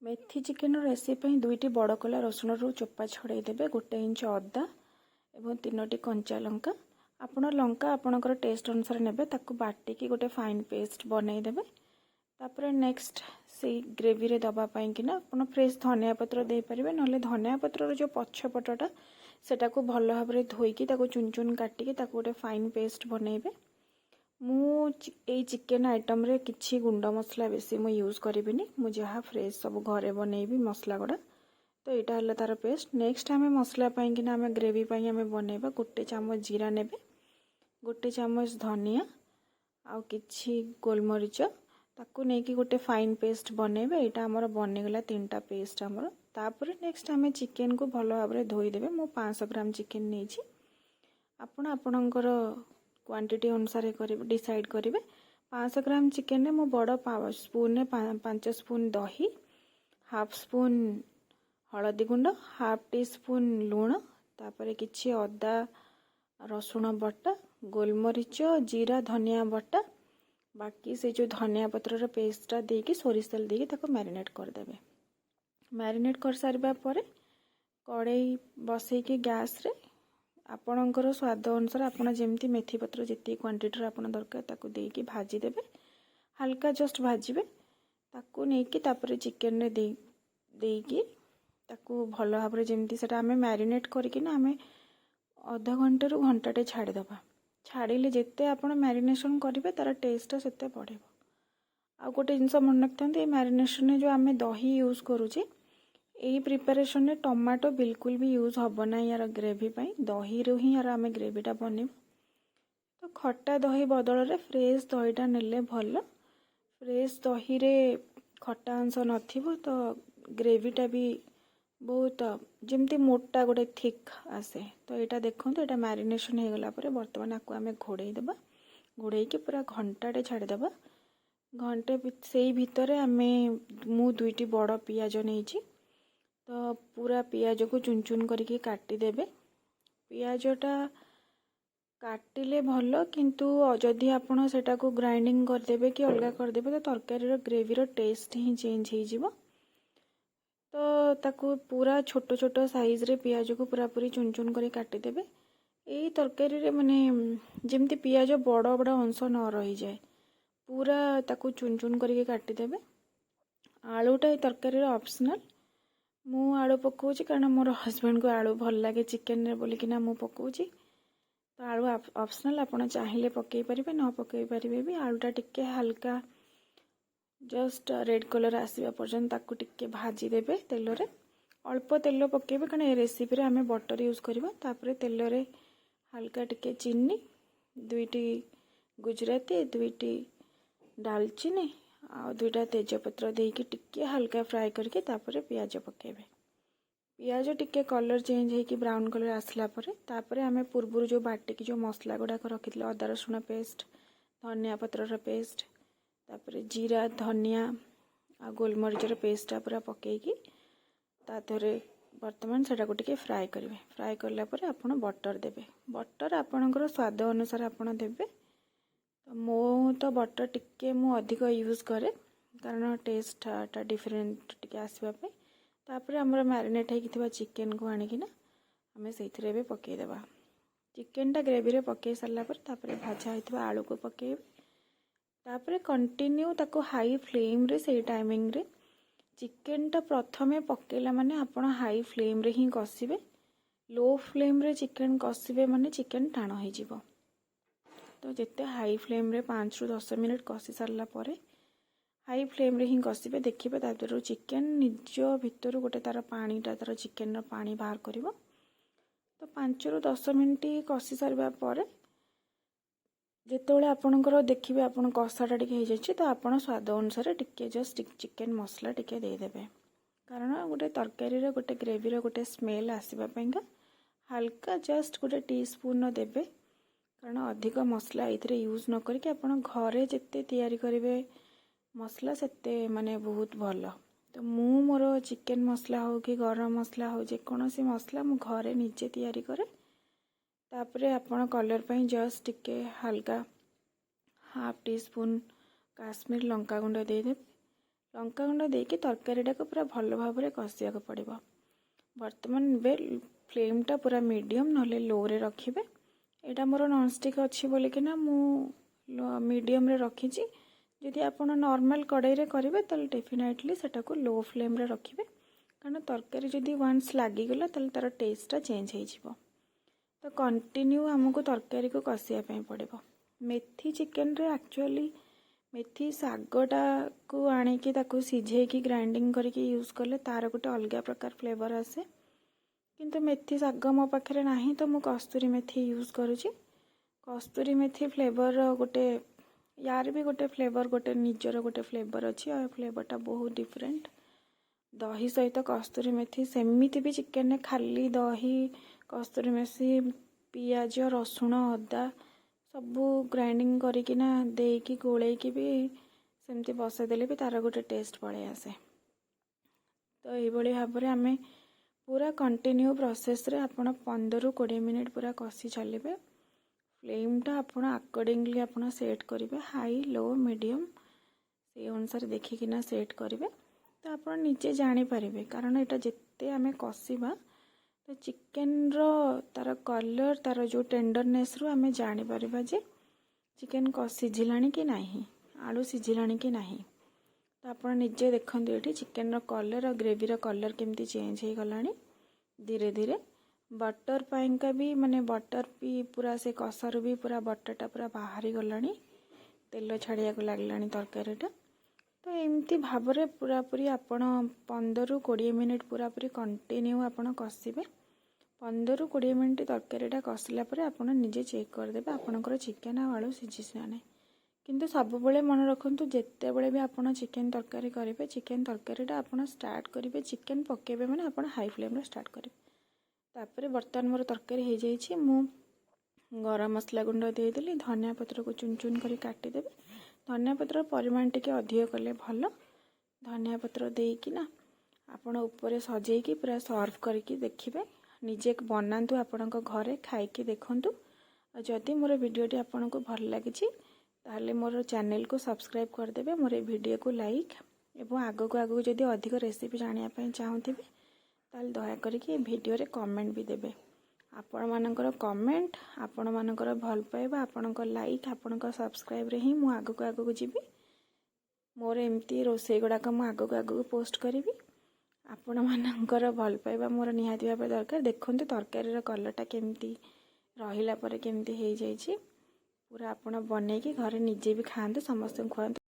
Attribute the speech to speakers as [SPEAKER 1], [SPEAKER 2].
[SPEAKER 1] मेथी chicken recipe दुईटी बड़ कला रसुण रू चोपा छड़ाई देबे, 1 इंच अदा एवं 3टी कंचा लंका। आपण लंका आपणकर टेस्ट अनुसार नेबे, ताकू बाटिकी गोटे फाइन पेस्ट बनई देबे। तापर नेक्स्ट से ग्रेवी रे दबा पाई कि ना आपण फ्रेश धनिया पत्र दे परिबे, नले धनिया पत्र जो पछपटटा सेटा को भल भाबरे धोईकी ताकू चुन चुन काटिकी ताकू गोटे फाइन पेस्ट बनइबे। मु ए चिकेन आइटम रे किछि गुंड मसला बेसी मु यूज करिबिनी, मु जहा फ्रेश सब घरे बनइबी मसला गुडा। तो यहाँ है तार पेस्ट। नेक्स्ट आम मसला पाई कि आम ग्रेवी पाई आम बनइबा 1 चामच जीरा नेबे, 1 चामच धनिया आउ किछि गोलमरीच ताकू नेकी गोटे फाइन पेस्ट बनइबे। यहाँ आमर बनीगला 3टा पेस्ट आमर। तापर नेक्स्ट आम चिकेन को भल भाव धोई देबे। मु 500 ग्राम चिकेन नेछि, आपण आपणकर क्वांटिटी अनुसार डिसाइड करेंगे। 500 ग्राम चिकेन में मु बड़ स्पून 5 स्पून दही, हाफ स्पून हलदी गुंड, हाफ टी स्पून लुण, तापर किछि अदा रसुण बटा, गोलमरीच जीरा धनिया बटा, बाकी से जो धनिया पत्र पेस्टा देकी सोरिष तेल देकी ताको मैरिनेट करदेबे। मैरिनेट कर सारिबा परे कड़ाई बसैकी गैस रे आपणकर स्वाद अनुसार आपण जेमती मेथी पत्र जितनी क्वांटिटी आपण दरकार ताकू देकी भाजी देबे। हल्का जस्ट भाजिबे, ताकू नेकी तापर चिकेन रे देकी ताकू भल भाव जेमती सेटा आमे मैरिनेट करके ना आमे आधा घंटे रु घंटाटे छाड़ी दबा। छाड़िले जेते आपण मैरिनेशन करिवे तार टेस्ट सेते बढ़ेबो। आ गोटे जिंस मन रखते मैरिनेशन में जो आमे दही यूज करूचे, यही प्रिपरेशन में टमाटो बिल्कुल भी यूज हम ना यार ग्रेवी पाई, दही रू ही यार आमे ग्रेवीटा बनइबू। तो खट्टा दही बदल रे फ्रेश दहीटा नेले भल। फ्रेश दही रे खट्टा अंश नथिबो तो ग्रेवीटा भी बहुत जमती मोटा गोटे थिक आसे। तो यहाँ देखो यहाँ मैरिनेशन हो गला परे बर्तमान आपको आम घोड़े देबा। घोड़े के पूरा घंटाटे छाड़ीदेबा। घंटे से भितर आम मु 2टी बड़ पियाज नहीं, तो पूरा पियाज को चुन चुन करके काटिदेबे। पियाजटा काटिले भल, किंतु जदि आपण सेटा को ग्राइंडिंग करदेबे कि अलगा करदेबे तो तरकारी ग्रेवी टेस्ट ही चेंज हो जिवो। तो ताकू पूरा छोट छोट साइज रे पियाज को पूरा पूरी चुन चुन कर काटिदेबे। यही तरकारी रे माने जेमती पियाज बड़ बड़ अंश न रही जाए, पूरा ताकू चुन चुन करके काटिदेबे। आलूटा ये तरकारी ऑप्शनल, मु आलू पकाउची कारण मोर हस्बैंड को आलू भल लगे चिकेन रे बोलिकिना मु पकाउची। तो आलू ऑप्शनल, आपण चाहिए पकई परिबे न पकई परिबे भी। आलूटा टिके हल्का जस्ट रेड कलर आसवा पर्यंत ताकू टिके भाजी देबे तेल रे। अल्प तेल पकेबे कारण ए रेसिपी रे आमे बटर यूज करबा। तापर तेल रे हल्का टिके चीनी, 2टी गुजराती, 2टी दालचीनी आ 2टा तेजपत्र देकी टिके हल्का फ्राए करके तापर पियाज पकेबे। पियाज टिके कलर चेंज होगी ब्राउन कलर आसला परे तापर आमे पूर्व जो बाटिकी जो मसला गुड़ाक रखी अदा रसुण पेस्ट, धनिया पत्र पेस्ट, तापर जीरा धनिया आ गोलमरीचर पेस्टा पूरा पकईकी ताथरे बर्तमान सेटा को टिके फ्राए करेंगे। फ्राए करला परे आपण बटर देबे। बटर आपणकर स्वाद अनुसार आपण देबे। तो मो तो बटर टिके मु अधिक यूज करे कारण टेस्टा डिफरेंट टिके आसवा पे। तापर हमर मैरिनेट होइकिथिबा चिकेन को आनिकिना आमे सेथिरे बे पकई देबा। चिकेनटा ग्रेवी रे पकई सारला पर तापर भाजा होइथिबा आलू को पकेइबे। तापर कंटिन्यू ताको हाई फ्लेम रे से टाइमिंग रे चिकेनटा प्रथमे पकेला माने आपण हाई फ्लेम रे ही कसिबे। लो फ्लेम रे चिकेन कसिबे माने चिकेन टाण हो जिवो। तो जिते हाई फ्लेम रे 5 ରୁ 10 मिनट कसी सारला परे हाई फ्लेम रे ही कसिबे। देखिबे तादरो चिकेन निज भितर गोटे तार पानीटा तार चिकेन पानी बाहर करिवो। तो 5 ରୁ 10 मिनट कसी सारिबा परे जेतेबेले आपणकर देखिए आपण कषाटा टिके हो जाइए तो आपण स्वाद अनुसार टिके जस्ट चिकेन मसला टिके देदेबे। कारण गोटे तरकारी रे गोटे ग्रेवी रे गोटे स्मेल आसवा पाइंका हल्का जस्ट गोटे टीस्पून देबे। कारण अधिक मसला ये यूज न करके आपण घरे जिते तैयारी करेंगे मसला सेते माने बहुत भल। तो मु मोर चिकेन मसला हो कि गरम मसला हो जेकोसी मसला मु घरे निजे तैयारी करे। तापरे आपण कलर पाई जस्ट टिके हल्का हाफ टी स्पून काश्मीर लंका गुंड दे देबे। ଲଙ୍କାଗୁଣ୍ଡ ଦେଇକି ତରକାରୀଟାକୁ ପୁରା ଭଲ ଭାବରେ କଷିବାକୁ ପଡ଼ିବ। ବର୍ତ୍ତମାନ ଏବେ ଫ୍ଲେମ୍ଟା ପୁରା ମିଡ଼ିୟମ୍ ନହେଲେ ଲୋରେ ରଖିବେ। ଏଇଟା ମୋର ନନଷ୍ଟିକ୍ ଅଛି ବୋଲିକିନା ମୁଁ ମିଡ଼ିୟମ୍ରେ ରଖିଛି। ଯଦି ଆପଣ ନର୍ମାଲ୍ କଡ଼େଇରେ କରିବେ ତାହେଲେ ଡେଫିନେଟଲି ସେଟାକୁ ଲୋ ଫ୍ଲେମ୍ରେ ରଖିବେ, କାରଣ ତରକାରୀ ଯଦି ୱାନ୍ସ ଲାଗିଗଲା ତାହେଲେ ତା'ର ଟେଷ୍ଟଟା ଚେଞ୍ଜ ହେଇଯିବ। ତ କଣ୍ଟିନ୍ୟୁ ଆମକୁ ତରକାରୀକୁ କଷିବା ପାଇଁ ପଡ଼ିବ। ମେଥି ଚିକେନରେ ଆକ୍ଚୁଆଲି ମେଥି ଶାଗଟାକୁ ଆଣିକି ତାକୁ ସିଝେଇକି ଗ୍ରାଇଣ୍ଡିଙ୍ଗ କରିକି ୟୁଜ୍ କଲେ ତା'ର ଗୋଟେ ଅଲଗା ପ୍ରକାର ଫ୍ଲେଭର୍ ଆସେ। କିନ୍ତୁ ମେଥି ଶାଗ ମୋ ପାଖରେ ନାହିଁ ତ ମୁଁ କସ୍ତୁରୀ ମେଥି ୟୁଜ୍ କରୁଛି। କସ୍ତୁରୀ ମେଥି ଫ୍ଲେଭର୍ ଗୋଟେ ୟାର ବି ଗୋଟେ ଫ୍ଲେଭର୍ ଗୋଟେ ନିଜର ଗୋଟେ ଫ୍ଲେଭର୍ ଅଛି ଆଉ ଫ୍ଲେଭର୍ଟା ବହୁତ ଡିଫରେଣ୍ଟ। ଦହି ସହିତ କସ୍ତୁରୀ ମେଥି ସେମିତି ବି ଚିକେନରେ ଖାଲି ଦହି କସ୍ତୁରୀ ମେଥି ପିଆଜ ରସୁଣ ଅଦା ସବୁ ଗ୍ରାଇଣ୍ଡିଙ୍ଗ କରିକିନା ଦେଇକି ଗୋଳେଇକି ବି ସେମିତି ବସାଇଦେଲେ ବି ତା'ର ଗୋଟେ ଟେଷ୍ଟ ପଳେଇ ଆସେ। ତ ଏଇଭଳି ଭାବରେ ଆମେ ପୁରା କଣ୍ଟିନ୍ୟୁ ପ୍ରୋସେସ୍ରେ ଆପଣ 15ରୁ 20 ମିନିଟ୍ ପୁରା କଷି ଚାଲିବେ। ଫ୍ଲେମ୍ଟା ଆପଣ ଆକର୍ଡ଼ିଙ୍ଗଲି ଆପଣ ସେଟ୍ କରିବେ, ହାଇ ଲୋ ମିଡ଼ିୟମ୍ ସେଇ ଅନୁସାରେ ଦେଖିକିନା ସେଟ୍ କରିବେ। ତ ଆପଣ ନିଜେ ଜାଣିପାରିବେ, କାରଣ ଏଇଟା ଯେତେ ଆମେ କଷିବା ତ ଚିକେନର ତା'ର କଲର୍ ତା'ର ଯେଉଁ ଟେଣ୍ଡରନେସ୍ରୁ ଆମେ ଜାଣିପାରିବା ଯେ ଚିକେନ୍ ସିଝିଲାଣି କି ନାହିଁ, ଆଳୁ ସିଝିଲାଣି କି ନାହିଁ। ତ ଆପଣ ନିଜେ ଦେଖନ୍ତୁ ଏଠି ଚିକେନର କଲର୍ ଆଉ ଗ୍ରେଭିର କଲର୍ କେମିତି ଚେଞ୍ଜ ହେଇଗଲାଣି ଧୀରେ ଧୀରେ। ବଟର୍ ପାଇଁକା ବି ମାନେ ବଟର୍ ବି ପୁରା ସେ କଷାରୁ ବି ପୁରା ବଟର୍ଟା ପୁରା ବାହାରି ଗଲାଣି, ତେଲ ଛାଡ଼ିବାକୁ ଲାଗିଲାଣି ତରକାରୀଟା। ତ ଏମିତି ଭାବରେ ପୁରାପୁରି ଆପଣ 15ରୁ 20 ମିନିଟ୍ ପୁରାପୁରି କଣ୍ଟିନ୍ୟୁ ଆପଣ କଷିବେ। 15ରୁ 20 ମିନିଟ୍ ତରକାରୀଟା କଷିଲା ପରେ ଆପଣ ନିଜେ ଚେକ୍ କରିଦେବେ ଆପଣଙ୍କର ଚିକେନ୍ ଆଉ ଆଳୁ ସିଝିଛି ନା ନାହିଁ। କିନ୍ତୁ ସବୁବେଳେ ମନେ ରଖନ୍ତୁ, ଯେତେବେଳେ ବି ଆପଣ ଚିକେନ୍ ତରକାରୀ କରିବେ, ଚିକେନ୍ ତରକାରୀଟା ଆପଣ ଷ୍ଟାର୍ଟ କରିବେ ଚିକେନ୍ ପକାଇବେ ମାନେ ଆପଣ ହାଇ ଫ୍ଲେମ୍ରେ ଷ୍ଟାର୍ଟ କରିବେ। ତାପରେ ବର୍ତ୍ତମାନ ମୋର ତରକାରୀ ହେଇଯାଇଛି, ମୁଁ ଗରମ ମସଲା ଗୁଣ୍ଡ ଦେଇଦେଲି, ଧନିଆ ପତ୍ରକୁ ଚୁନ ଚୁନ କରି କାଟିଦେବେ। ଧନିଆ ପତ୍ର ପରିମାଣ ଟିକେ ଅଧିକ କଲେ ଭଲ। ଧନିଆ ପତ୍ର ଦେଇକିନା ଆପଣ ଉପରେ ସଜେଇକି ପୁରା ସର୍ଭ କରିକି ଦେଖିବେ। ନିଜେ ବନାନ୍ତୁ ଆପଣଙ୍କ ଘରେ, ଖାଇକି ଦେଖନ୍ତୁ। ଆଉ ଯଦି ମୋର ଭିଡ଼ିଓଟି ଆପଣଙ୍କୁ ଭଲ ଲାଗିଛି ତାହେଲେ ମୋର ଚ୍ୟାନେଲକୁ ସବସ୍କ୍ରାଇବ୍ କରିଦେବେ, ମୋର এই ଭିଡ଼ିଓକୁ ଲାଇକ୍ ଏବଂ ଆଗକୁ ଯଦି ଅଧିକ ରେସିପି ଜାଣିବା ପାଇଁ ଚାହୁଁଥିବେ ତାହେଲେ ଦୟାକରିକି ଏ ଭିଡ଼ିଓରେ କମେଣ୍ଟ ବି ଦେବେ। ଆପଣମାନଙ୍କର କମେଣ୍ଟ, ଆପଣମାନଙ୍କର ଭଲ ପାଇବା, ଆପଣଙ୍କ ଲାଇକ୍, ଆପଣଙ୍କ ସବସ୍କ୍ରାଇବ୍ରେ ହିଁ ମୁଁ ଆଗକୁ ଯିବି। ମୋର ଏମିତି ରୋଷେଇ ଗୁଡ଼ାକ ମୁଁ ଆଗକୁ ପୋଷ୍ଟ କରିବି। ଆପଣମାନଙ୍କର ଭଲ ପାଇବା ମୋର ନିହାତି ଭାବେ ଦରକାର। ଦେଖନ୍ତୁ ତରକାରୀର କଲର୍ଟା କେମିତି ରହିଲା ପରେ କେମିତି ହେଇଯାଇଛି। ପୁରା ଆପଣ ବନେଇକି ଘରେ ନିଜେ ବି ଖାଆନ୍ତୁ, ସମସ୍ତଙ୍କୁ ଖୁଆନ୍ତୁ।